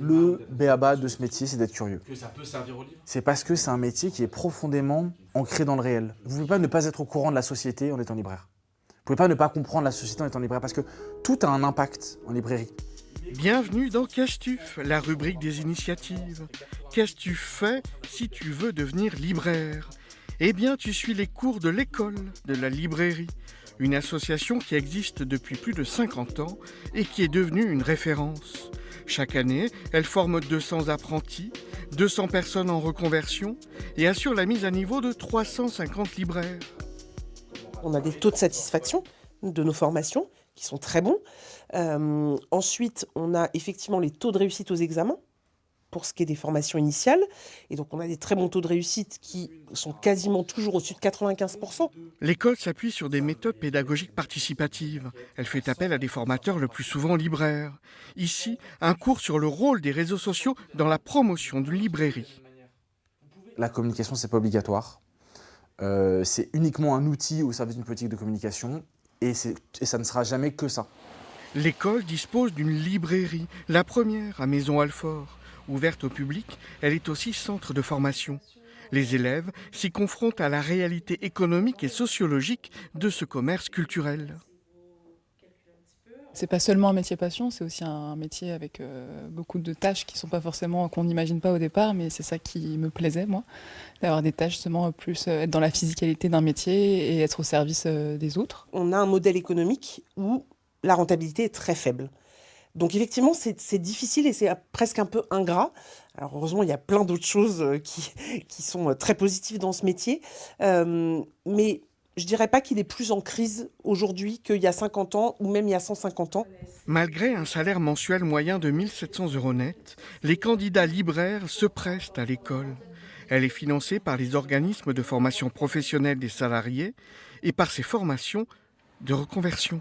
Le b.a.-ba de ce métier, c'est d'être curieux. Que ça peut servir au livre. C'est parce que c'est un métier qui est profondément ancré dans le réel. Vous ne pouvez pas ne pas être au courant de la société en étant libraire. Vous ne pouvez pas ne pas comprendre la société en étant libraire, parce que tout a un impact en librairie. Bienvenue dans Qu'est-ce-tu, la rubrique des initiatives. Qu'est-ce que tu fais si tu veux devenir libraire ? Eh bien, tu suis les cours de l'école de la librairie, une association qui existe depuis plus de 50 ans et qui est devenue une référence. Chaque année, elle forme 200 apprentis, 200 personnes en reconversion et assure la mise à niveau de 350 libraires. On a des taux de satisfaction de nos formations qui sont très bons. Ensuite, on a effectivement les taux de réussite aux examens pour ce qui est des formations initiales. Et donc, on a des très bons taux de réussite qui sont quasiment toujours au-dessus de 95%. L'école s'appuie sur des méthodes pédagogiques participatives. Elle fait appel à des formateurs le plus souvent libraires. Ici, un cours sur le rôle des réseaux sociaux dans la promotion d'une librairie. La communication, c'est pas obligatoire. C'est uniquement un outil au service d'une politique de communication et ça ne sera jamais que ça. L'école dispose d'une librairie, la première à Maison-Alfort. Ouverte au public, elle est aussi centre de formation. Les élèves s'y confrontent à la réalité économique et sociologique de ce commerce culturel. C'est pas seulement un métier passion, c'est aussi un métier avec beaucoup de tâches qui sont pas forcément, qu'on n'imagine pas au départ, mais c'est ça qui me plaisait, moi, d'avoir des tâches justement plus être dans la physicalité d'un métier et être au service des autres. On a un modèle économique où la rentabilité est très faible. Donc effectivement, c'est difficile et c'est presque un peu ingrat. Alors heureusement, il y a plein d'autres choses qui sont très positives dans ce métier. Mais je ne dirais pas qu'il est plus en crise aujourd'hui qu'il y a 50 ans ou même il y a 150 ans. Malgré un salaire mensuel moyen de 1 700 € net, les candidats libraires se prestent à l'école. Elle est financée par les organismes de formation professionnelle des salariés et par ses formations de reconversion.